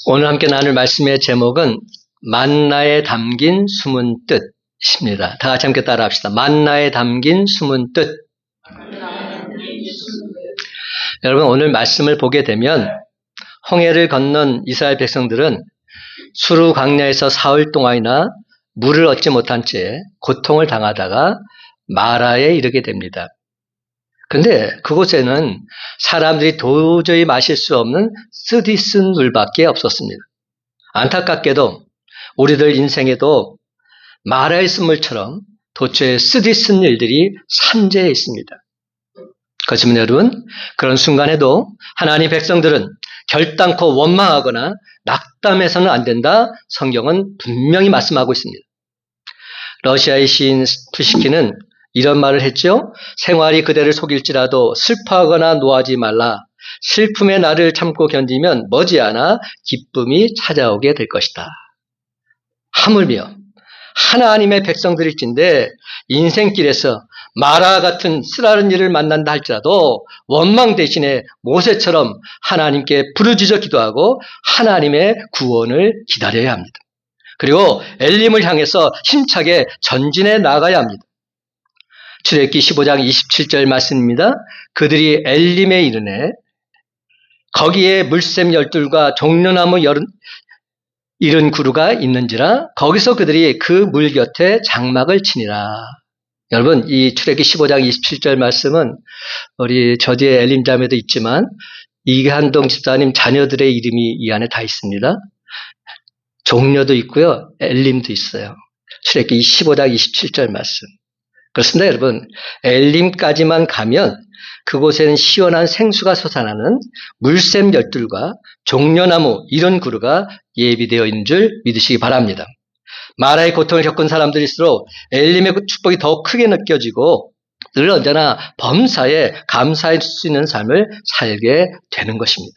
오늘 함께 나눌 말씀의 제목은 만나에 담긴 숨은 뜻입니다. 다 같이 함께 따라합시다. 만나에 담긴 숨은 뜻. 여러분, 오늘 말씀을 보게 되면 홍해를 건넌 이스라엘 백성들은 수르 광야에서 사흘 동안이나 물을 얻지 못한 채 고통을 당하다가 마라에 이르게 됩니다. 그런데 그곳에는 사람들이 도저히 마실 수 없는 쓰디쓴 물밖에 없었습니다. 안타깝게도 우리들 인생에도 마라의 쓴물처럼 도처에 쓰디쓴 일들이 산재해 있습니다. 그렇지만 여러분, 그런 순간에도 하나님 백성들은 결단코 원망하거나 낙담해서는 안 된다. 성경은 분명히 말씀하고 있습니다. 러시아의 시인 푸시킨은 이런 말을 했죠. 생활이 그대를 속일지라도 슬퍼하거나 노하지 말라. 슬픔의 날을 참고 견디면 머지않아 기쁨이 찾아오게 될 것이다. 하물며 하나님의 백성들일진데 인생길에서 마라 같은 쓰라른 일을 만난다 할지라도 원망 대신에 모세처럼 하나님께 부르짖어 기도하고 하나님의 구원을 기다려야 합니다. 그리고 엘림을 향해서 힘차게 전진해 나가야 합니다. 출애굽기 15장 27절 말씀입니다. 그들이 엘림에 이르네 거기에 물샘 12과 종려나무 70그루가 있는지라 거기서 그들이 그 물 곁에 장막을 치니라. 여러분, 이 출애굽기 15장 27절 말씀은 우리 저지의 엘림 자매도 있지만 이한동 집사님 자녀들의 이름이 이 안에 다 있습니다. 종려도 있고요. 엘림도 있어요. 출애굽기 15장 27절 말씀. 그렇습니다, 여러분. 엘림까지만 가면 그곳에는 시원한 생수가 솟아나는 물샘 12과 종려나무 70그루가 예비되어 있는 줄 믿으시기 바랍니다. 마라의 고통을 겪은 사람들일수록 엘림의 축복이 더 크게 느껴지고 늘 언제나 범사에 감사할 수 있는 삶을 살게 되는 것입니다.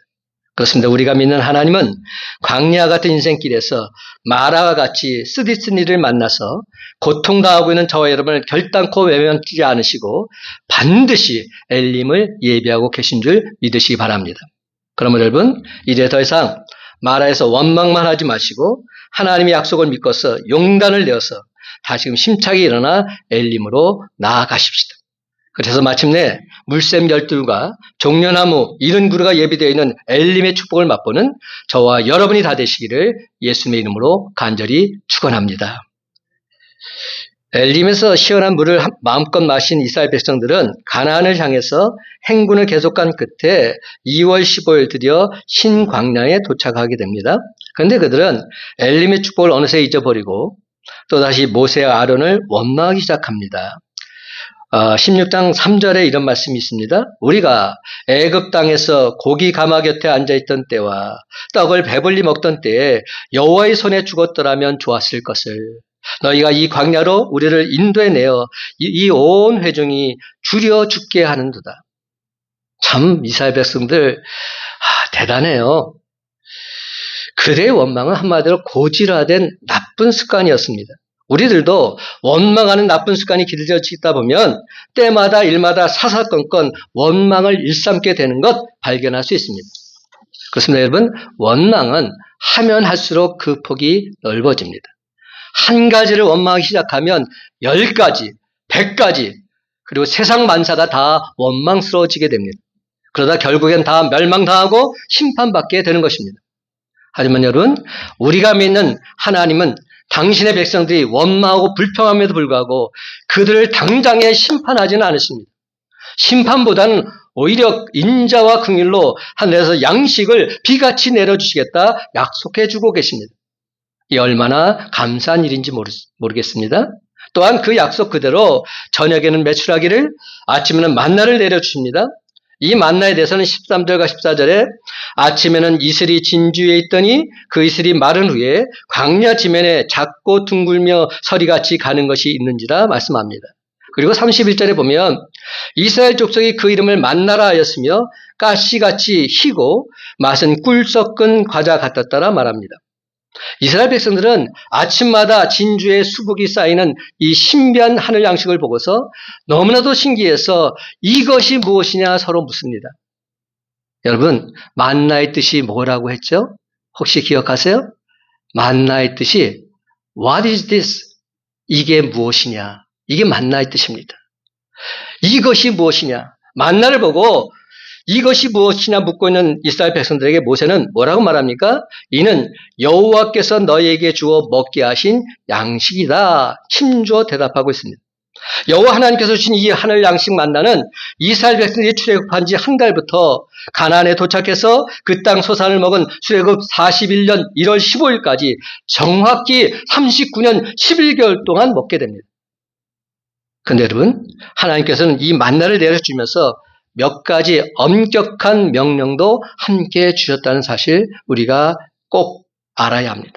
그렇습니다. 우리가 믿는 하나님은 광야 같은 인생길에서 마라와 같이 쓰디쓴 일을 만나서 고통당하고 있는 저와 여러분을 결단코 외면하지 않으시고 반드시 엘림을 예비하고 계신 줄 믿으시기 바랍니다. 그러면 여러분, 이제 더 이상 마라에서 원망만 하지 마시고 하나님의 약속을 믿고서 용단을 내어서 다시금 힘차게 일어나 엘림으로 나아가십시다. 그래서 마침내 물샘 12과 종려나무 70그루가 예비되어 있는 엘림의 축복을 맛보는 저와 여러분이 다 되시기를 예수님의 이름으로 간절히 축원합니다. 엘림에서 시원한 물을 마음껏 마신 이스라엘 백성들은 가나안을 향해서 행군을 계속한 끝에 2월 15일 드디어 신광야에 도착하게 됩니다. 그런데 그들은 엘림의 축복을 어느새 잊어버리고 또다시 모세와 아론을 원망하기 시작합니다. 16장 3절에 이런 말씀이 있습니다. 우리가 애굽 땅에서 고기 가마 곁에 앉아있던 때와 떡을 배불리 먹던 때에 여호와의 손에 죽었더라면 좋았을 것을 너희가 이 광야로 우리를 인도해내어 이 온 회중이 줄여 죽게 하는도다. 참 이스라엘 백성들 대단해요. 그들의 원망은 한마디로 고질화된 나쁜 습관이었습니다. 우리들도 원망하는 나쁜 습관이 길어지다 보면 때마다 일마다 사사건건 원망을 일삼게 되는 것 발견할 수 있습니다. 그렇습니다, 여러분. 원망은 하면 할수록 그 폭이 넓어집니다. 한 가지를 원망하기 시작하면 10가지, 100가지, 그리고 세상 만사가 다 원망스러워지게 됩니다. 그러다 결국엔 다 멸망당하고 심판받게 되는 것입니다. 하지만 여러분, 우리가 믿는 하나님은 당신의 백성들이 원망하고 불평함에도 불구하고 그들을 당장에 심판하지는 않으십니다. 심판보다는 오히려 인자와 긍휼로 하늘에서 양식을 비같이 내려주시겠다 약속해 주고 계십니다. 이 얼마나 감사한 일인지 모르겠습니다. 또한 그 약속 그대로 저녁에는 메추라기를, 아침에는 만나를 내려주십니다. 이 만나에 대해서는 13절과 14절에 아침에는 이슬이 진주에 있더니 그 이슬이 마른 후에 광야 지면에 작고 둥글며 서리같이 가는 것이 있는지라 말씀합니다. 그리고 31절에 보면 이스라엘 족속이 그 이름을 만나라 하였으며 가시같이 희고 맛은 꿀 섞은 과자 같았다라 말합니다. 이스라엘 백성들은 아침마다 진주의 수북이 쌓이는 이 신비한 하늘 양식을 보고서 너무나도 신기해서 이것이 무엇이냐 서로 묻습니다. 여러분, 만나의 뜻이 뭐라고 했죠? 혹시 기억하세요? 만나의 뜻이 What is this? 이게 무엇이냐? 이게 만나의 뜻입니다. 이것이 무엇이냐? 만나를 보고 이것이 무엇이냐 묻고 있는 이스라엘 백성들에게 모세는 뭐라고 말합니까? 이는 여호와께서 너희에게 주어 먹게 하신 양식이다. 힘주어 대답하고 있습니다. 여호와 하나님께서 주신 이 하늘 양식 만나는 이스라엘 백성들이 출애굽한 지 한 달부터 가나안에 도착해서 그 땅 소산을 먹은 출애굽 41년 1월 15일까지 정확히 39년 11개월 동안 먹게 됩니다. 그런데 여러분, 하나님께서는 이 만나를 내려주면서 몇 가지 엄격한 명령도 함께 주셨다는 사실 우리가 꼭 알아야 합니다.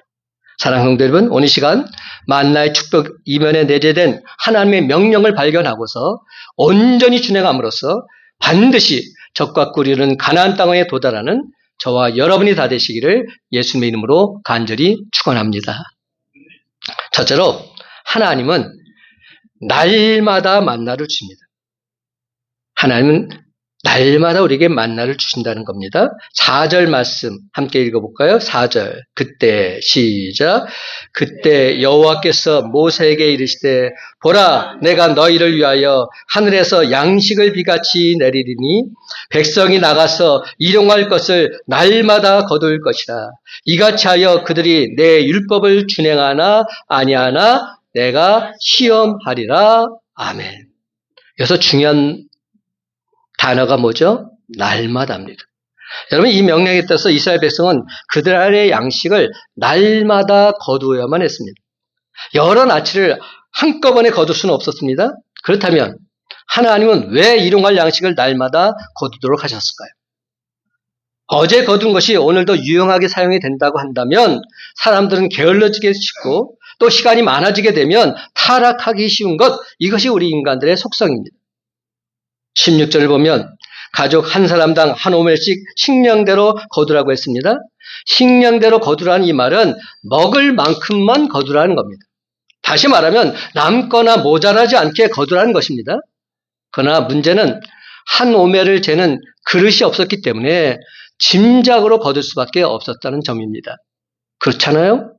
사랑하는 성도 여러분, 오늘 시간 만나의 축복 이면에 내재된 하나님의 명령을 발견하고서 온전히 준행함으로써 반드시 적과 꿀이는 가나안 땅에 도달하는 저와 여러분이 다 되시기를 예수님의 이름으로 간절히 축원합니다. 첫째로 하나님은 날마다 만나를 주십니다. 하나님은 날마다 우리에게 만나를 주신다는 겁니다. 4절 말씀 함께 읽어볼까요? 4절 그때 시작 그때 여호와께서 모세에게 이르시되 보라 내가 너희를 위하여 하늘에서 양식을 비같이 내리리니 백성이 나가서 일용할 것을 날마다 거둘 것이라 이같이 하여 그들이 내 율법을 준행하나 아니하나 내가 시험하리라. 아멘. 여기서 중요한 단어가 뭐죠? 날마다입니다. 여러분 이 명령에 따라서 이스라엘 백성은 그들의 양식을 날마다 거두어야만 했습니다. 여러 나치를 한꺼번에 거둘 수는 없었습니다. 그렇다면 하나님은 왜 일용할 양식을 날마다 거두도록 하셨을까요? 어제 거둔 것이 오늘도 유용하게 사용이 된다고 한다면 사람들은 게을러지게 쉽고 또 시간이 많아지게 되면 타락하기 쉬운 것, 이것이 우리 인간들의 속성입니다. 16절을 보면 가족 한 사람당 한 오멜씩 식량대로 거두라고 했습니다. 식량대로 거두라는 이 말은 먹을 만큼만 거두라는 겁니다. 다시 말하면 남거나 모자라지 않게 거두라는 것입니다. 그러나 문제는 한 오멜을 재는 그릇이 없었기 때문에 짐작으로 거둘 수밖에 없었다는 점입니다. 그렇잖아요?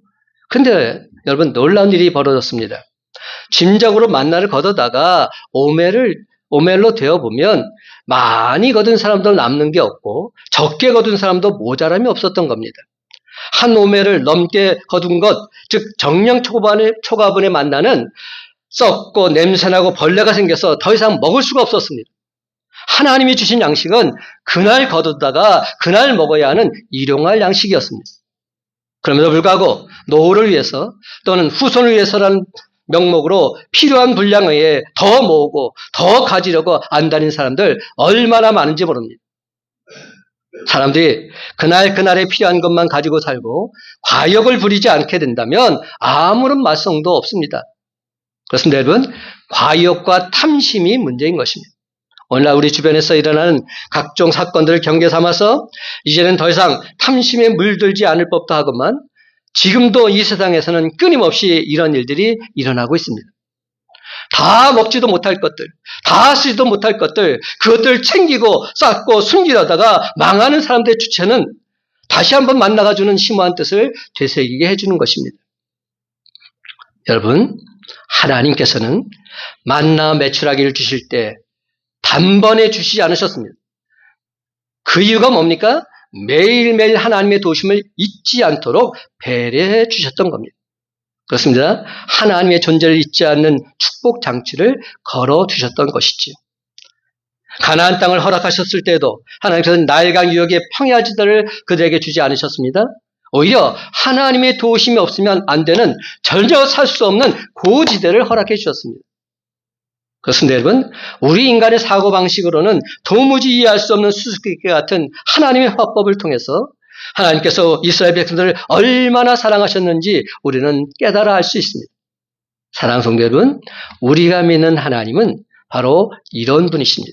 근데 여러분 놀라운 일이 벌어졌습니다. 짐작으로 만나를 거두다가 오멜로 되어보면 많이 거둔 사람도 남는 게 없고 적게 거둔 사람도 모자람이 없었던 겁니다. 한 오멜을 넘게 거둔 것, 즉 정령 초가분의 만나는 썩고 냄새나고 벌레가 생겨서 더 이상 먹을 수가 없었습니다. 하나님이 주신 양식은 그날 거두다가 그날 먹어야 하는 일용할 양식이었습니다. 그럼에도 불구하고 노후를 위해서 또는 후손을 위해서라는 명목으로 필요한 분량에 더 모으고 더 가지려고 안다는 사람들 얼마나 많은지 모릅니다. 사람들이 그날에 필요한 것만 가지고 살고 과욕을 부리지 않게 된다면 아무런 말썽도 없습니다. 그렇습니다, 여러분. 과욕과 탐심이 문제인 것입니다. 오늘날 우리 주변에서 일어나는 각종 사건들을 경계 삼아서 이제는 더 이상 탐심에 물들지 않을 법도 하건만 지금도 이 세상에서는 끊임없이 이런 일들이 일어나고 있습니다. 다 먹지도 못할 것들, 다 쓰지도 못할 것들, 그것들을 챙기고 쌓고 숨기려다가 망하는 사람들의 주체는 다시 한번 만나가주는 심오한 뜻을 되새기게 해주는 것입니다. 여러분, 하나님께서는 만나 메추라기를 주실 때 단번에 주시지 않으셨습니다. 그 이유가 뭡니까? 매일매일 하나님의 도우심을 잊지 않도록 배려해 주셨던 겁니다. 그렇습니다. 하나님의 존재를 잊지 않는 축복 장치를 걸어 두셨던 것이지요. 가나안 땅을 허락하셨을 때도 하나님께서는 나일강 유역의 평야지대를 그들에게 주지 않으셨습니다. 오히려 하나님의 도우심이 없으면 안 되는 전혀 살 수 없는 고지대를 허락해 주셨습니다. 그렇습니다, 여러분. 우리 인간의 사고방식으로는 도무지 이해할 수 없는 수수께끼 같은 하나님의 화법을 통해서 하나님께서 이스라엘 백성들을 얼마나 사랑하셨는지 우리는 깨달아 알 수 있습니다. 사랑하는 성도 여러분, 우리가 믿는 하나님은 바로 이런 분이십니다.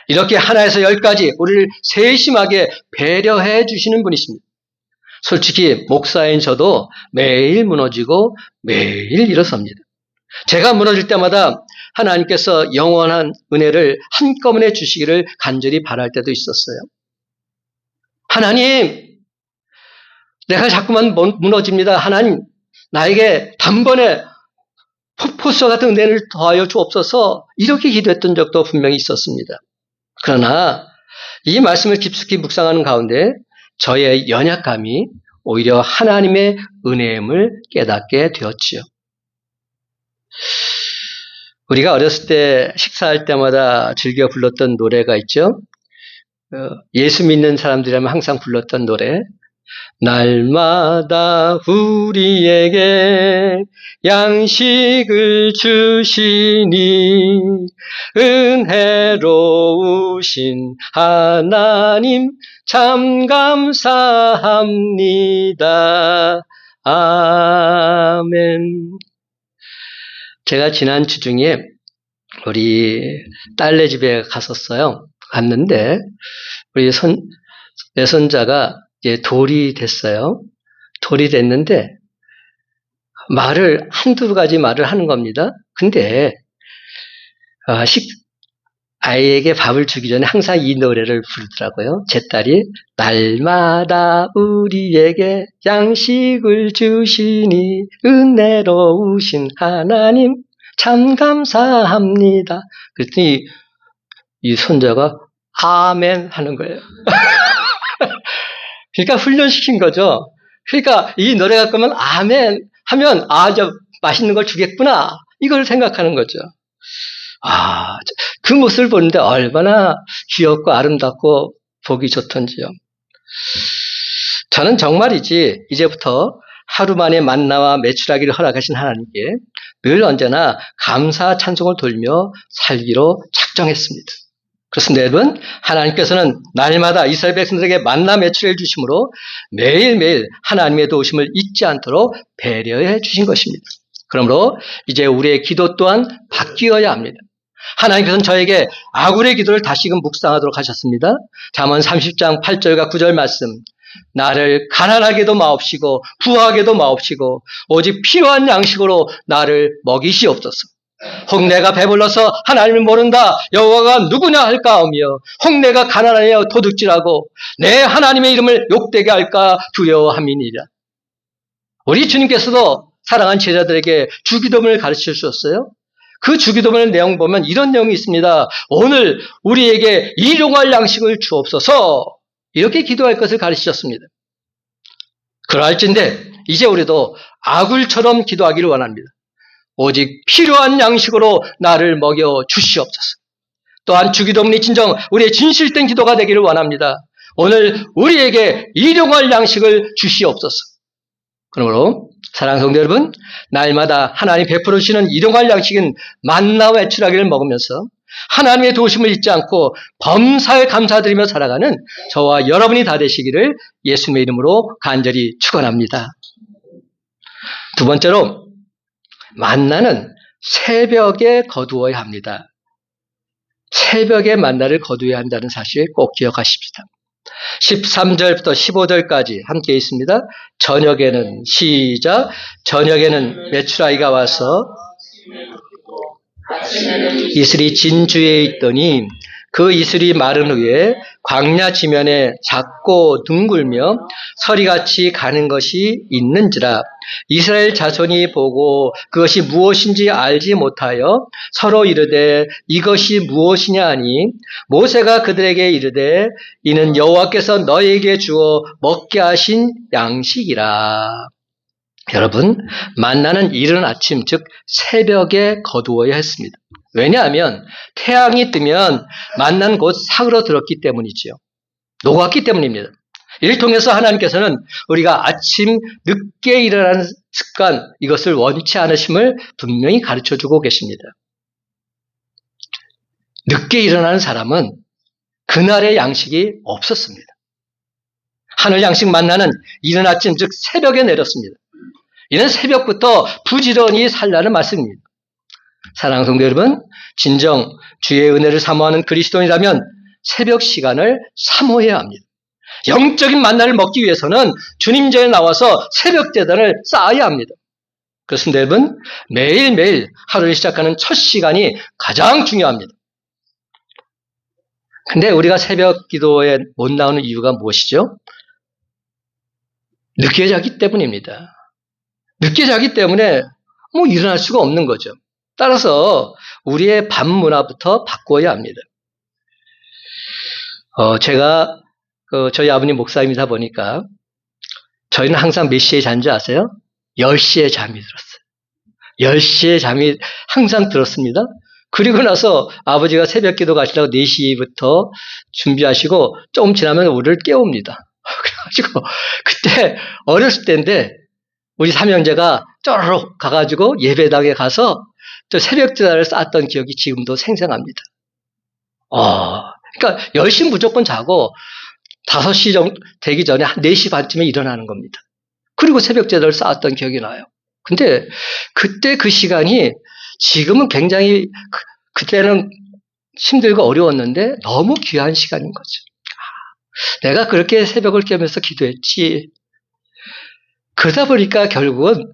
이렇게 하나에서 열까지 우리를 세심하게 배려해 주시는 분이십니다. 솔직히 목사인 저도 매일 무너지고 매일 일어섭니다. 제가 무너질 때마다 하나님께서 영원한 은혜를 한꺼번에 주시기를 간절히 바랄 때도 있었어요. 하나님, 내가 자꾸만 무너집니다. 하나님, 나에게 단번에 폭포수와 같은 은혜를 더하여 주옵소서. 이렇게 기도했던 적도 분명히 있었습니다. 그러나 이 말씀을 깊숙이 묵상하는 가운데 저의 연약감이 오히려 하나님의 은혜임을 깨닫게 되었지요. 우리가 어렸을 때 식사할 때마다 즐겨 불렀던 노래가 있죠. 예수 믿는 사람들이라면 항상 불렀던 노래. 날마다 우리에게 양식을 주시니 은혜로우신 하나님 참 감사합니다. 아멘. 제가 지난 주중에 우리 딸네 집에 갔는데 우리 내손자가 이제 돌이 됐어요. 돌이 됐는데 한두 가지 말을 하는 겁니다. 근데 아이에게 밥을 주기 전에 항상 이 노래를 부르더라고요. 제 딸이 날마다 우리에게 양식을 주시니 은혜로우신 하나님 참 감사합니다. 그랬더니 이 손자가 아멘 하는 거예요. 그러니까 훈련시킨 거죠. 그러니까 이 노래 갖고 오면 아멘 하면 저 맛있는 걸 주겠구나 이걸 생각하는 거죠. 그 모습을 보는데 얼마나 귀엽고 아름답고 보기 좋던지요. 저는 정말이지 이제부터 하루 만에 만나와 메추라기를 허락하신 하나님께 늘 언제나 감사 찬송을 돌며 살기로 작정했습니다. 그렇습니다, 여러분. 하나님께서는 날마다 이스라엘 백성들에게 만나 메추라기를 주심으로 매일매일 하나님의 도우심을 잊지 않도록 배려해 주신 것입니다. 그러므로 이제 우리의 기도 또한 바뀌어야 합니다. 하나님께서는 저에게 아굴의 기도를 다시금 묵상하도록 하셨습니다. 잠언 30장 8절과 9절 말씀. 나를 가난하게도 마옵시고 부하게도 마옵시고 오직 필요한 양식으로 나를 먹이시옵소서. 혹 내가 배불러서 하나님을 모른다 여호와가 누구냐 할까 하며 혹 내가 가난하여 도둑질하고 내 하나님의 이름을 욕되게 할까 두려워함이니라. 우리 주님께서도 사랑한 제자들에게 주기도문을 가르쳐 주셨어요. 그 주기도문의 내용 보면 이런 내용이 있습니다. 오늘 우리에게 일용할 양식을 주옵소서. 이렇게 기도할 것을 가르치셨습니다. 그러할진대 이제 우리도 아굴처럼 기도하기를 원합니다. 오직 필요한 양식으로 나를 먹여 주시옵소서. 또한 주기도문이 진정 우리의 진실된 기도가 되기를 원합니다. 오늘 우리에게 일용할 양식을 주시옵소서. 그러므로 사랑하는 성도 여러분, 날마다 하나님 베풀어 주시는 일용할 양식인 만나와 메추라기를 먹으면서 하나님의 도우심을 잊지 않고 범사에 감사드리며 살아가는 저와 여러분이 다 되시기를 예수님의 이름으로 간절히 축원합니다. 두 번째로 만나는 새벽에 거두어야 합니다. 새벽에 만나를 거두어야 한다는 사실 꼭 기억하십시다. 13절부터 15절까지 함께 있습니다. 저녁에는 시작. 저녁에는 메추라기가 와서 이슬이 진주에 있더니 그 이슬이 마른 후에 광야 지면에 작고 둥글며 서리같이 가는 것이 있는지라. 이스라엘 자손이 보고 그것이 무엇인지 알지 못하여 서로 이르되 이것이 무엇이냐 하니 모세가 그들에게 이르되 이는 여호와께서 너희에게 주어 먹게 하신 양식이라. 여러분, 만나는 이른 아침, 즉 새벽에 거두어야 했습니다. 왜냐하면 태양이 뜨면 만나는 곧 사그러들었기 때문이지요. 녹았기 때문입니다. 이를 통해서 하나님께서는 우리가 아침 늦게 일어나는 습관, 이것을 원치 않으심을 분명히 가르쳐주고 계십니다. 늦게 일어나는 사람은 그날의 양식이 없었습니다. 하늘 양식 만나는 이른 아침, 즉 새벽에 내렸습니다. 이는 새벽부터 부지런히 살라는 말씀입니다. 사랑하는 성도 여러분, 진정 주의 은혜를 사모하는 그리스도인이라면 새벽 시간을 사모해야 합니다. 영적인 만나를 먹기 위해서는 주님 전에 나와서 새벽 제단을 쌓아야 합니다. 그렇습니다, 여러분. 매일매일 하루를 시작하는 첫 시간이 가장 중요합니다. 근데 우리가 새벽 기도에 못 나오는 이유가 무엇이죠? 늦게 자기 때문입니다. 늦게 자기 때문에 일어날 수가 없는 거죠. 따라서 우리의 밤 문화부터 바꿔야 합니다. 제가 저희 아버님 목사님이다 보니까 저희는 항상 몇 시에 잔지 아세요? 10시에 잠이 들었어요. 10시에 잠이 항상 들었습니다. 그리고 나서 아버지가 새벽 기도 가시려고 4시부터 준비하시고 조금 지나면 우리를 깨웁니다. 그래가지고 그때 어렸을 때인데 우리 삼형제가 쪼르륵 가가지고 예배당에 가서 저 새벽 기도를 쌓았던 기억이 지금도 생생합니다. 그러니까 10시 무조건 자고 5시 정도 되기 전에 한 4시 반쯤에 일어나는 겁니다. 그리고 새벽 기도를 쌓았던 기억이 나요. 근데 그때 그 시간이 지금은 굉장히 그때는 힘들고 어려웠는데 너무 귀한 시간인 거죠. 내가 그렇게 새벽을 깨면서 기도했지. 그러다 보니까 결국은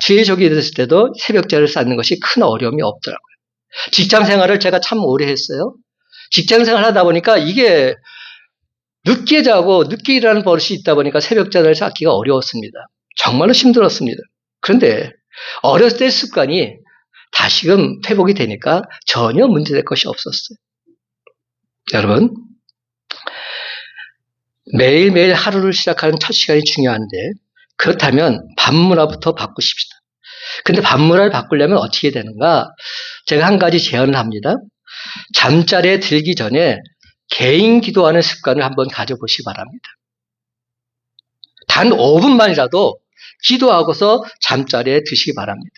주의 종이 됐을 때도 새벽제를 쌓는 것이 큰 어려움이 없더라고요. 직장 생활을 제가 참 오래 했어요. 직장 생활 하다 보니까 이게 늦게 자고 늦게 일하는 버릇이 있다 보니까 새벽제를 쌓기가 어려웠습니다. 정말로 힘들었습니다. 그런데 어렸을 때 습관이 다시금 회복이 되니까 전혀 문제될 것이 없었어요. 여러분, 매일매일 하루를 시작하는 첫 시간이 중요한데 그렇다면 밤 문화부터 바꾸십시다. 근데 밤 문화를 바꾸려면 어떻게 되는가? 제가 한 가지 제안을 합니다. 잠자리에 들기 전에 개인 기도하는 습관을 한번 가져보시기 바랍니다. 단 5분만이라도 기도하고서 잠자리에 드시기 바랍니다.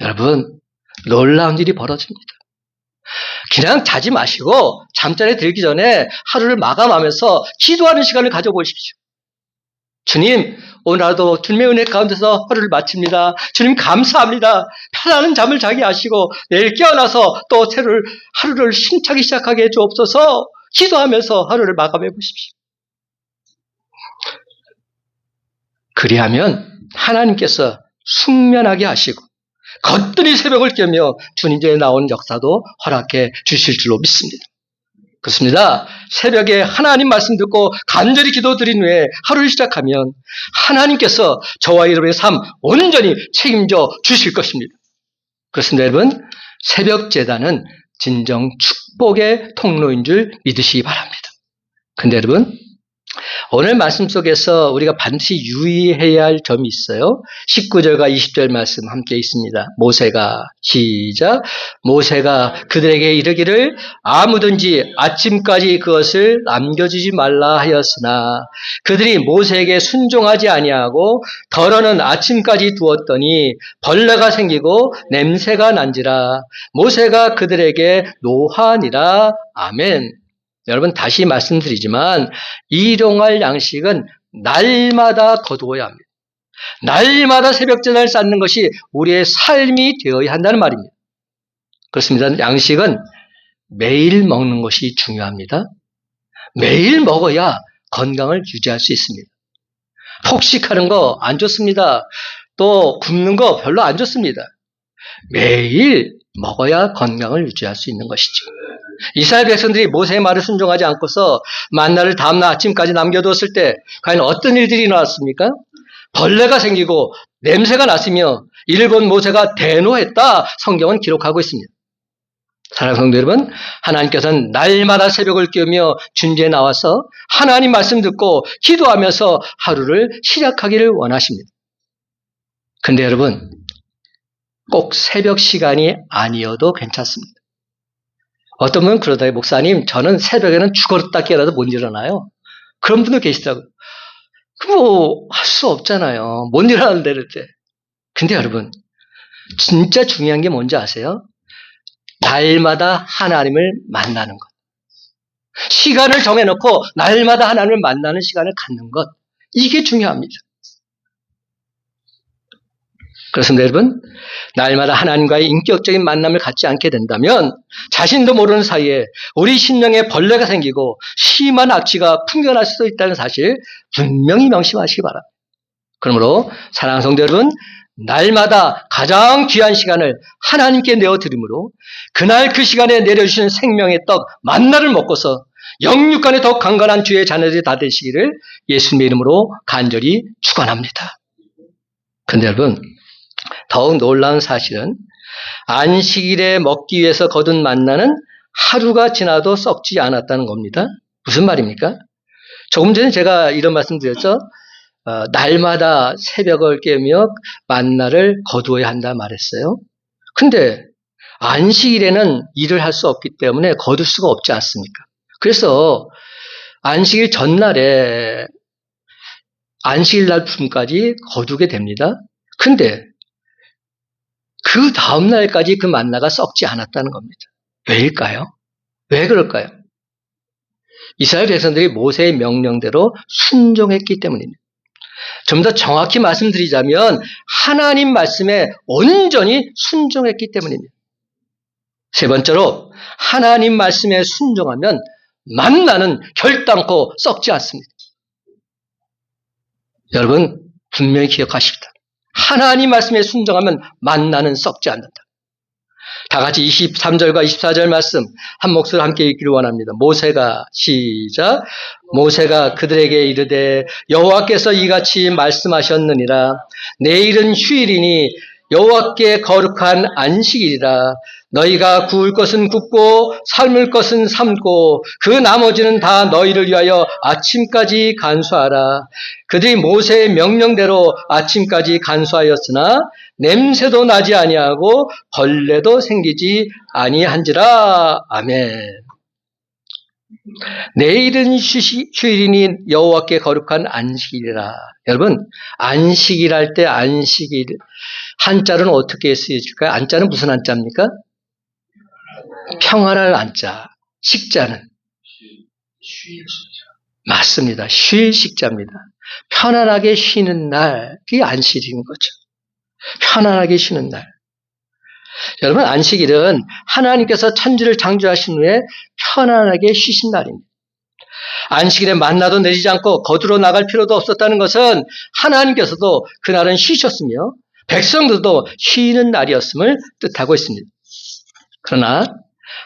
여러분, 놀라운 일이 벌어집니다. 그냥 자지 마시고 잠자리에 들기 전에 하루를 마감하면서 기도하는 시간을 가져보십시오. 주님, 오늘 하루도 주님의 은혜 가운데서 하루를 마칩니다. 주님 감사합니다. 편안한 잠을 자게 하시고 내일 깨어나서 또 새로운 하루를 힘차게 시작하게 해주옵소서. 기도하면서 하루를 마감해 보십시오. 그리하면 하나님께서 숙면하게 하시고 거뜬히 새벽을 깨며 주님 전에 나오는 역사도 허락해 주실 줄로 믿습니다. 그렇습니다. 새벽에 하나님 말씀 듣고 간절히 기도드린 후에 하루를 시작하면 하나님께서 저와 여러분의 삶 온전히 책임져 주실 것입니다. 그렇습니다. 여러분, 새벽 제단은 진정 축복의 통로인 줄 믿으시기 바랍니다. 근데 여러분, 오늘 말씀 속에서 우리가 반드시 유의해야 할 점이 있어요. 19절과 20절 말씀 함께 있습니다. 시작. 모세가 그들에게 이르기를 아무든지 아침까지 그것을 남겨주지 말라 하였으나 그들이 모세에게 순종하지 아니하고 덜어는 아침까지 두었더니 벌레가 생기고 냄새가 난지라. 모세가 그들에게 노하니라. 아멘. 여러분, 다시 말씀드리지만 일용할 양식은 날마다 거두어야 합니다. 날마다 새벽전을 쌓는 것이 우리의 삶이 되어야 한다는 말입니다. 그렇습니다. 양식은 매일 먹는 것이 중요합니다. 매일 먹어야 건강을 유지할 수 있습니다. 폭식하는 거 안 좋습니다. 또 굶는 거 별로 안 좋습니다. 매일 먹어야 건강을 유지할 수 있는 것이죠. 이스라엘 백성들이 모세의 말을 순종하지 않고서 만나를 다음날 아침까지 남겨두었을 때 과연 어떤 일들이 일어났습니까? 벌레가 생기고 냄새가 났으며 이를 본 모세가 대노했다. 성경은 기록하고 있습니다. 사랑하는 성도 여러분, 하나님께서는 날마다 새벽을 깨우며 준지에 나와서 하나님 말씀 듣고 기도하면서 하루를 시작하기를 원하십니다. 근데 여러분, 꼭 새벽 시간이 아니어도 괜찮습니다. 어떤 분은 그러다가 목사님, 저는 새벽에는 죽었다 깨어나도 못 일어나요. 그런 분도 계시다고요. 할 수 없잖아요. 못 일어나는데 이럴 때. 근데 여러분, 진짜 중요한 게 뭔지 아세요? 날마다 하나님을 만나는 것. 시간을 정해놓고 날마다 하나님을 만나는 시간을 갖는 것. 이게 중요합니다. 그렇습니다, 여러분. 날마다 하나님과의 인격적인 만남을 갖지 않게 된다면 자신도 모르는 사이에 우리 심령에 벌레가 생기고 심한 악취가 풍겨날 수도 있다는 사실 분명히 명심하시기 바랍니다. 그러므로 사랑하는 성도 여러분, 날마다 가장 귀한 시간을 하나님께 내어드림으로 그날 그 시간에 내려주시는 생명의 떡 만나를 먹고서 영육간에 더욱 강건한 주의 자녀들이 다 되시기를 예수님의 이름으로 간절히 축원합니다. 그런데 여러분, 더욱 놀라운 사실은 안식일에 먹기 위해서 거둔 만나는 하루가 지나도 썩지 않았다는 겁니다. 무슨 말입니까? 조금 전에 제가 이런 말씀 드렸죠. 날마다 새벽을 깨며 만나를 거두어야 한다 말했어요. 근데 안식일에는 일을 할 수 없기 때문에 거둘 수가 없지 않습니까? 그래서 안식일 전날에 안식일 날 쯤까지 거두게 됩니다. 근데 그 다음날까지 그 만나가 썩지 않았다는 겁니다. 왜일까요? 왜 그럴까요? 이스라엘 백성들이 모세의 명령대로 순종했기 때문입니다. 좀 더 정확히 말씀드리자면 하나님 말씀에 온전히 순종했기 때문입니다. 세 번째로 하나님 말씀에 순종하면 만나는 결단코 썩지 않습니다. 여러분 분명히 기억하십시다. 하나님 말씀에 순종하면 만나는 썩지 않는다. 다 같이 23절과 24절 말씀 한 목소리로 함께 읽기를 원합니다. 모세가 시작. 모세가 그들에게 이르되 여호와께서 이같이 말씀하셨느니라. 내일은 휴일이니 여호와께 거룩한 안식일이라. 너희가 구울 것은 굽고 삶을 것은 삶고 그 나머지는 다 너희를 위하여 아침까지 간수하라. 그들이 모세의 명령대로 아침까지 간수하였으나 냄새도 나지 아니하고 벌레도 생기지 아니한지라. 아멘. 내일은 휴일이니 여호와께 거룩한 안식일이라. 여러분 안식일 때 안식일 한자는 어떻게 쓰여질까요? 안자는 무슨 한자입니까? 평안할 안자. 식자는 맞습니다. 쉴 식자입니다. 편안하게 쉬는 날, 그게 안식일인 거죠. 편안하게 쉬는 날. 여러분 안식일은 하나님께서 천지를 창조하신 후에 편안하게 쉬신 날입니다. 안식일에 만나도 내리지 않고 거두러 나갈 필요도 없었다는 것은 하나님께서도 그날은 쉬셨으며 백성들도 쉬는 날이었음을 뜻하고 있습니다. 그러나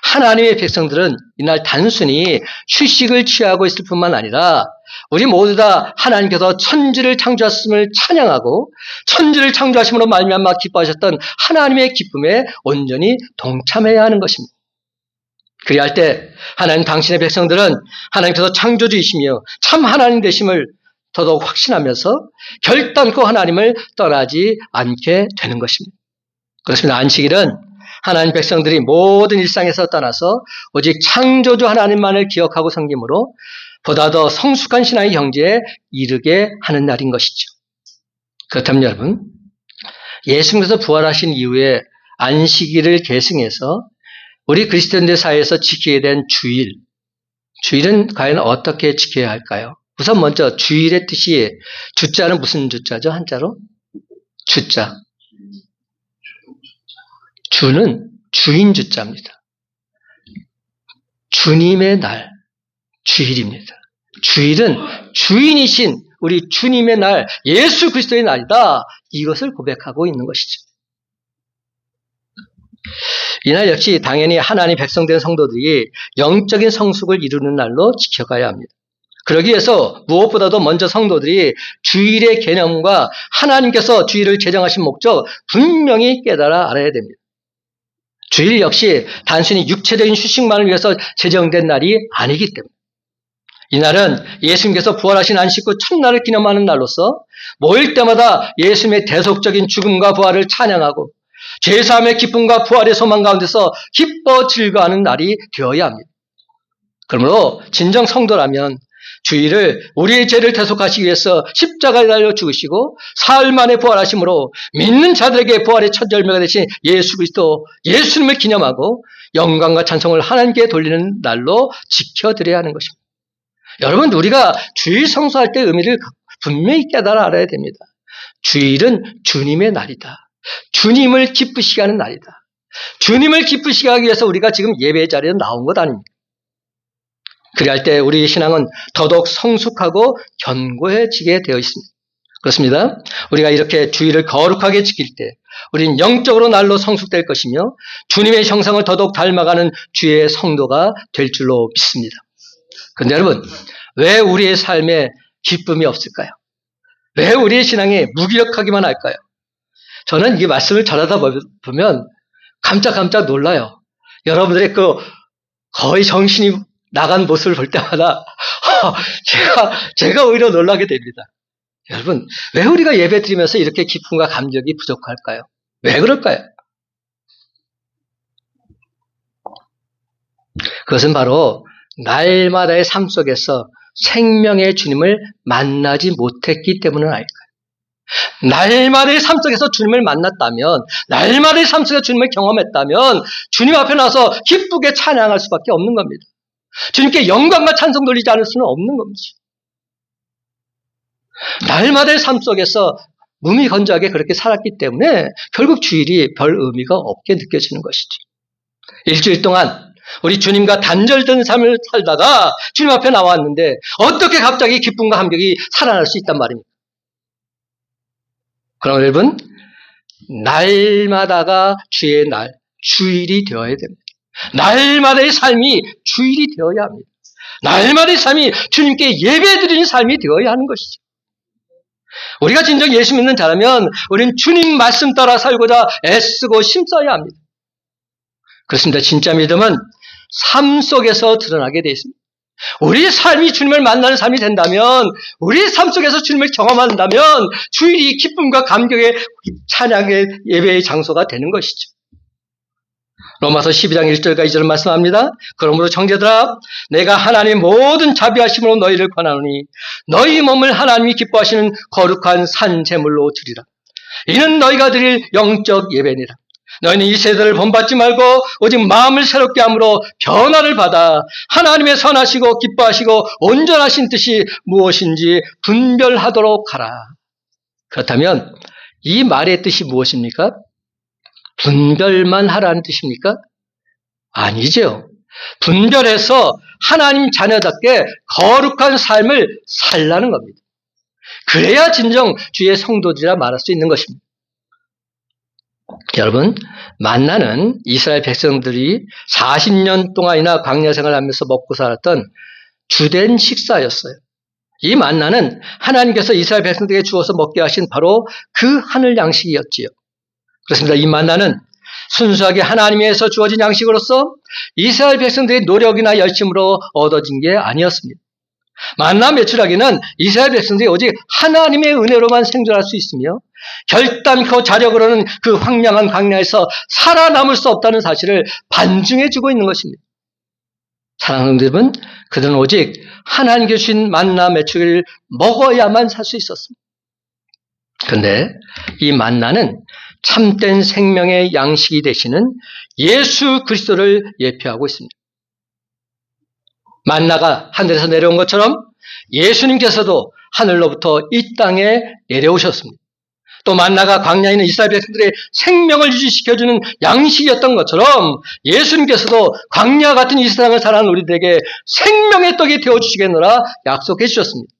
하나님의 백성들은 이날 단순히 휴식을 취하고 있을 뿐만 아니라 우리 모두 다 하나님께서 천지를 창조하심을 찬양하고 천지를 창조하심으로 말미암아 기뻐하셨던 하나님의 기쁨에 온전히 동참해야 하는 것입니다. 그리할 때 하나님 당신의 백성들은 하나님께서 창조주이시며 참 하나님 되심을 더더욱 확신하면서 결단코 하나님을 떠나지 않게 되는 것입니다. 그렇습니다. 안식일은 하나님 백성들이 모든 일상에서 떠나서 오직 창조주 하나님만을 기억하고 섬김으로 보다 더 성숙한 신앙의 경지에 이르게 하는 날인 것이죠. 그렇다면 여러분, 예수님께서 부활하신 이후에 안식일을 계승해서 우리 그리스도인들 사이에서 지키게 된 주일, 주일은 과연 어떻게 지켜야 할까요? 우선 먼저 주일의 뜻이 주자는 무슨 주자죠? 한자로? 주자. 주는 주인 주자입니다. 주님의 날, 주일입니다. 주일은 주인이신 우리 주님의 날, 예수 그리스도의 날이다. 이것을 고백하고 있는 것이죠. 이날 역시 당연히 하나님 백성된 성도들이 영적인 성숙을 이루는 날로 지켜가야 합니다. 그러기 위해서 무엇보다도 먼저 성도들이 주일의 개념과 하나님께서 주일을 제정하신 목적 분명히 깨달아 알아야 됩니다. 주일 역시 단순히 육체적인 휴식만을 위해서 제정된 날이 아니기 때문에 이날은 예수님께서 부활하신 안식 후 첫날을 기념하는 날로서 모일 때마다 예수님의 대속적인 죽음과 부활을 찬양하고 죄사함의 기쁨과 부활의 소망 가운데서 기뻐 즐거워하는 날이 되어야 합니다. 그러므로 진정 성도라면 주일을 우리의 죄를 대속하시기 위해서 십자가에 달려 죽으시고 사흘 만에 부활하심으로 믿는 자들에게 부활의 첫 열매가 되신 예수 그리스도 예수님을 기념하고 영광과 찬송을 하나님께 돌리는 날로 지켜드려야 하는 것입니다. 여러분 우리가 주일 성수할 때 의미를 분명히 깨달아 알아야 됩니다. 주일은 주님의 날이다. 주님을 기쁘시게 하는 날이다. 주님을 기쁘시게 하기 위해서 우리가 지금 예배 자리에 나온 것 아닙니까? 그리할 때 우리의 신앙은 더더욱 성숙하고 견고해지게 되어 있습니다. 그렇습니다. 우리가 이렇게 주일을 거룩하게 지킬 때 우리는 영적으로 날로 성숙될 것이며 주님의 형상을 더더욱 닮아가는 주의 성도가 될 줄로 믿습니다. 근데 여러분, 왜 우리의 삶에 기쁨이 없을까요? 왜 우리의 신앙이 무기력하기만 할까요? 저는 이 말씀을 전하다 보면 깜짝깜짝 놀라요. 여러분들의 그 거의 정신이 나간 모습을 볼 때마다 제가 오히려 놀라게 됩니다. 여러분, 왜 우리가 예배 드리면서 이렇게 기쁨과 감격이 부족할까요? 왜 그럴까요? 그것은 바로 날마다의 삶 속에서 생명의 주님을 만나지 못했기 때문은 아닐까요? 날마다의 삶 속에서 주님을 만났다면, 날마다의 삶 속에서 주님을 경험했다면 주님 앞에 나서 기쁘게 찬양할 수밖에 없는 겁니다. 주님께 영광과 찬송 돌리지 않을 수는 없는 겁니다. 날마다의 삶 속에서 무미건조하게 그렇게 살았기 때문에 결국 주일이 별 의미가 없게 느껴지는 것이죠. 일주일 동안 우리 주님과 단절된 삶을 살다가 주님 앞에 나왔는데 어떻게 갑자기 기쁨과 감격이 살아날 수 있단 말입니까? 그럼 여러분, 날마다가 주의 날, 주일이 되어야 됩니다. 날마다의 삶이 주일이 되어야 합니다. 날마다의 삶이 주님께 예배드리는 삶이 되어야 하는 것이죠. 우리가 진정 예수 믿는 자라면 우리는 주님 말씀 따라 살고자 애쓰고 힘써야 합니다. 그렇습니다. 진짜 믿음은 삶 속에서 드러나게 되어 있습니다. 우리 삶이 주님을 만나는 삶이 된다면, 우리 삶 속에서 주님을 경험한다면 주일이 기쁨과 감격의 찬양의 예배의 장소가 되는 것이죠. 로마서 12장 1절과 2절을 말씀합니다. 그러므로 형제들아, 내가 하나님의 모든 자비하심으로 너희를 권하노니 너희 몸을 하나님이 기뻐하시는 거룩한 산 제물로 드리라. 이는 너희가 드릴 영적 예배니라. 너희는 이 세대를 본받지 말고 오직 마음을 새롭게 함으로 변화를 받아 하나님의 선하시고 기뻐하시고 온전하신 뜻이 무엇인지 분별하도록 하라. 그렇다면 이 말의 뜻이 무엇입니까? 분별만 하라는 뜻입니까? 아니죠. 분별해서 하나님 자녀답게 거룩한 삶을 살라는 겁니다. 그래야 진정 주의 성도들이라 말할 수 있는 것입니다. 여러분, 만나는 이스라엘 백성들이 40년 동안이나 광야 생활하면서 먹고 살았던 주된 식사였어요. 이 만나는 하나님께서 이스라엘 백성들에게 주어서 먹게 하신 바로 그 하늘 양식이었지요. 그렇습니다. 이 만나는 순수하게 하나님에서 주어진 양식으로서 이스라엘 백성들의 노력이나 열심으로 얻어진 게 아니었습니다. 만나 매출하기는 이스라엘 백성들이 오직 하나님의 은혜로만 생존할 수 있으며 결단코 자력으로는 그 황량한 광야에서 살아남을 수 없다는 사실을 반증해 주고 있는 것입니다. 사랑하는 여러분, 그들은 오직 하나님께 주신 만나 매출을 먹어야만 살 수 있었습니다. 그런데 이 만나는 참된 생명의 양식이 되시는 예수 그리스도를 예표하고 있습니다. 만나가 하늘에서 내려온 것처럼 예수님께서도 하늘로부터 이 땅에 내려오셨습니다. 또 만나가 광야에 있는 이스라엘 백성들의 생명을 유지시켜주는 양식이었던 것처럼 예수님께서도 광야 같은 이 세상을 살아가는 우리들에게 생명의 떡이 되어주시겠노라 약속해 주셨습니다.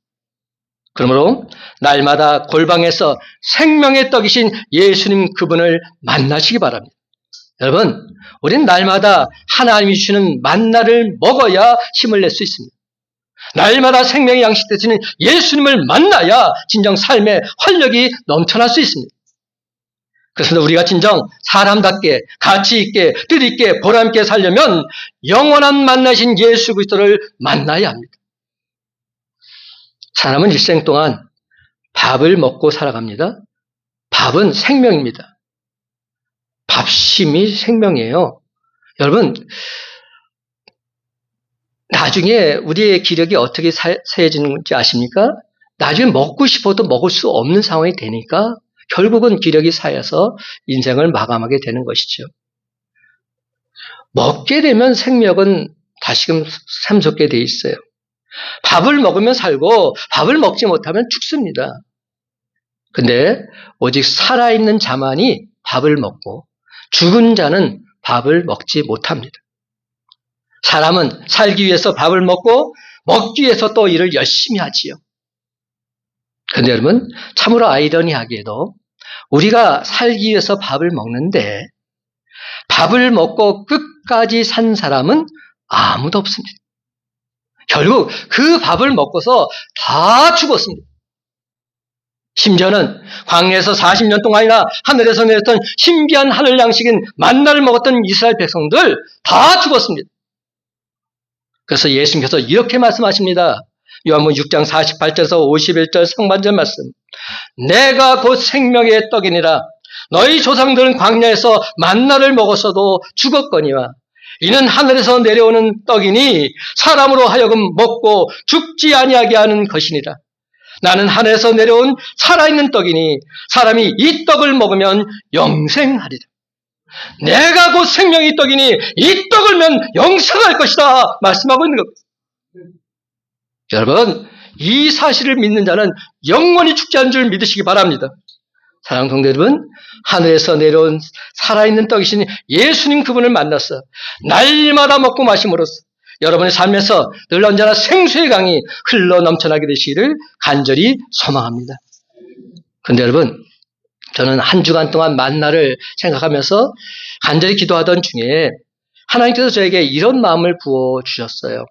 그러므로 날마다 골방에서 생명의 떡이신 예수님 그분을 만나시기 바랍니다. 여러분, 우리는 날마다 하나님이 주시는 만나를 먹어야 힘을 낼 수 있습니다. 날마다 생명의 양식 되시는 예수님을 만나야 진정 삶의 활력이 넘쳐날 수 있습니다. 그래서 우리가 진정 사람답게 가치 있게 뜻 있게 보람 있게 살려면 영원한 만나신 예수 그리스도를 만나야 합니다. 사람은 일생 동안 밥을 먹고 살아갑니다. 밥은 생명입니다. 밥심이 생명이에요. 여러분, 나중에 우리의 기력이 어떻게 세해지는지 아십니까? 나중에 먹고 싶어도 먹을 수 없는 상황이 되니까 결국은 기력이 쌓여서 인생을 마감하게 되는 것이죠. 먹게 되면 생명은 다시금 샘솟게 돼 있어요. 밥을 먹으면 살고 밥을 먹지 못하면 죽습니다. 근데 오직 살아있는 자만이 밥을 먹고 죽은 자는 밥을 먹지 못합니다. 사람은 살기 위해서 밥을 먹고 먹기 위해서 또 일을 열심히 하지요. 그런데 여러분, 참으로 아이러니하게도 우리가 살기 위해서 밥을 먹는데 밥을 먹고 끝까지 산 사람은 아무도 없습니다. 결국 그 밥을 먹고서 다 죽었습니다. 심지어는 광야에서 40년 동안이나 하늘에서 내렸던 신비한 하늘 양식인 만나를 먹었던 이스라엘 백성들 다 죽었습니다. 그래서 예수님께서 이렇게 말씀하십니다. 요한복음 6장 48절에서 51절 상반절 말씀. 내가 곧 생명의 떡이니라. 너희 조상들은 광야에서 만나를 먹었어도 죽었거니와 이는 하늘에서 내려오는 떡이니 사람으로 하여금 먹고 죽지 아니하게 하는 것이니라. 나는 하늘에서 내려온 살아있는 떡이니 사람이 이 떡을 먹으면 영생하리라. 내가 곧 생명의 떡이니 이 떡을 먹으면 영생할 것이다 말씀하고 있는 겁니다. 여러분, 이 사실을 믿는 자는 영원히 죽지 않은 줄 믿으시기 바랍니다. 사랑하는 성도 여러분, 하늘에서 내려온 살아있는 떡이신 예수님 그분을 만났어 날마다 먹고 마심으로써 여러분의 삶에서 늘 언제나 생수의 강이 흘러 넘쳐나게 되시기를 간절히 소망합니다. 그런데 여러분, 저는 한 주간 동안 만나를 생각하면서 간절히 기도하던 중에 하나님께서 저에게 이런 마음을 부어주셨어요.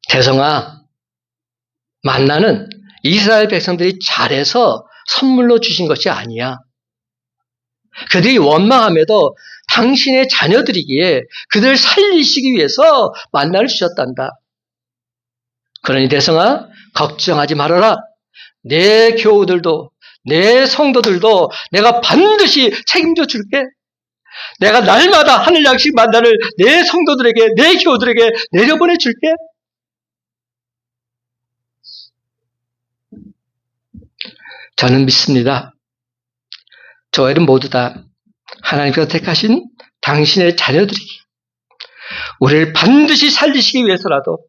대성아, 만나는 이스라엘 백성들이 잘해서 선물로 주신 것이 아니야. 그들이 원망함에도 당신의 자녀들이기에 그들을 살리시기 위해서 만나를 주셨단다. 그러니 대성아, 걱정하지 말아라. 내 교우들도 내 성도들도 내가 반드시 책임져 줄게. 내가 날마다 하늘 양식 만나를 내 성도들에게, 내 교우들에게 내려보내 줄게. 저는 믿습니다. 저희는 모두 다 하나님께서 택하신 당신의 자녀들이기, 우리를 반드시 살리시기 위해서라도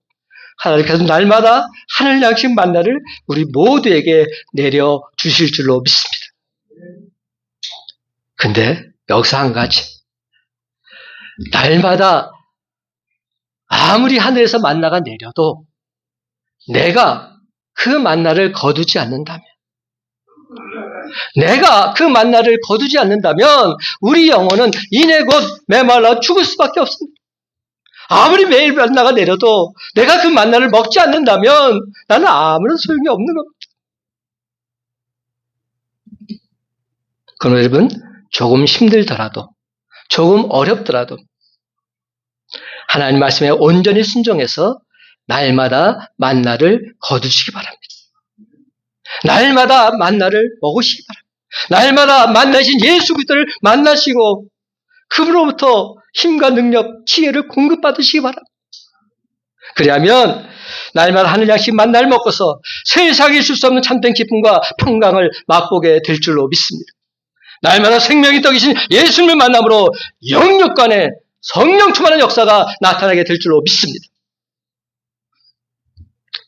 하나님께서 날마다 하늘 양식 만나를 우리 모두에게 내려주실 줄로 믿습니다. 근데 여기서 한 가지, 날마다 아무리 하늘에서 만나가 내려도 내가 그 만나를 거두지 않는다면, 내가 그 만나를 거두지 않는다면 우리 영혼은 이내 곧 메말라 죽을 수밖에 없습니다. 아무리 매일 만나가 내려도 내가 그 만나를 먹지 않는다면 나는 아무런 소용이 없는 겁니다. 그럼 여러분, 조금 힘들더라도, 조금 어렵더라도 하나님 말씀에 온전히 순종해서 날마다 만나를 거두시기 바랍니다. 날마다 만나를 먹으시기 바랍니다. 날마다 만나신 예수 그리스도를 만나시고 그분으로부터 힘과 능력, 지혜를 공급받으시기 바랍니다. 그리하면 날마다 하늘 양식 만나를 먹고서 세상에 줄 수 없는 참된 기쁨과 평강을 맛보게 될 줄로 믿습니다. 날마다 생명이 떡이신 예수님을 만남으로 영육 간에 성령 충만한 역사가 나타나게 될 줄로 믿습니다.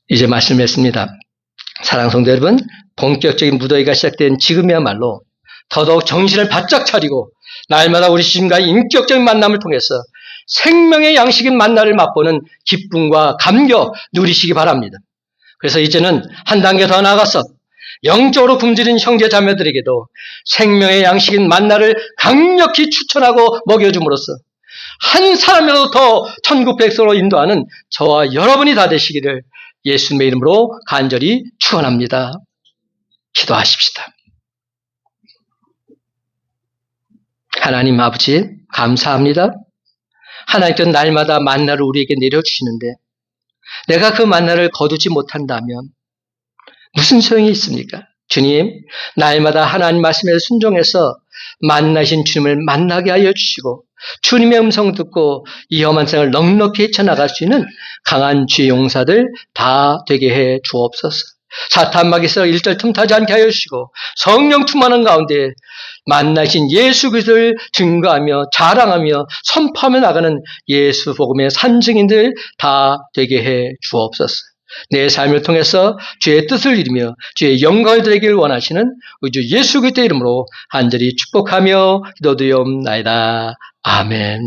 이제 말씀했습니다. 사랑하는 성도 여러분, 본격적인 무더위가 시작된 지금이야말로 더더욱 정신을 바짝 차리고 날마다 우리 주님과의 인격적인 만남을 통해서 생명의 양식인 만나를 맛보는 기쁨과 감격 누리시기 바랍니다. 그래서 이제는 한 단계 더 나아가서 영적으로 굶주린 형제 자매들에게도 생명의 양식인 만나를 강력히 추천하고 먹여줌으로써 한 사람이라도 더 천국 백성으로 인도하는 저와 여러분이 다 되시기를 예수님의 이름으로 간절히 축원합니다. 기도하십시다. 하나님 아버지, 감사합니다. 하나님께서 날마다 만나를 우리에게 내려주시는데 내가 그 만나를 거두지 못한다면 무슨 소용이 있습니까? 주님, 날마다 하나님 말씀에 순종해서 만나신 주님을 만나게 하여 주시고 주님의 음성 듣고 이 험한 생을 넉넉히 헤쳐나갈 수 있는 강한 주의 용사들 다 되게 해 주옵소서. 사탄 마귀에서 일절 틈타지 않게 하여 주시고 성령 충만한 가운데 만나신 예수 그리스도를 증거하며 자랑하며 선포하며 나가는 예수 복음의 산증인들 다 되게 해 주옵소서. 내 삶을 통해서 주의 뜻을 이루며 주의 영광을 드리기를 원하시는 우리 주 예수 그리스도의 이름으로 간절히 축복하며 기도드리옵나이다. 아멘.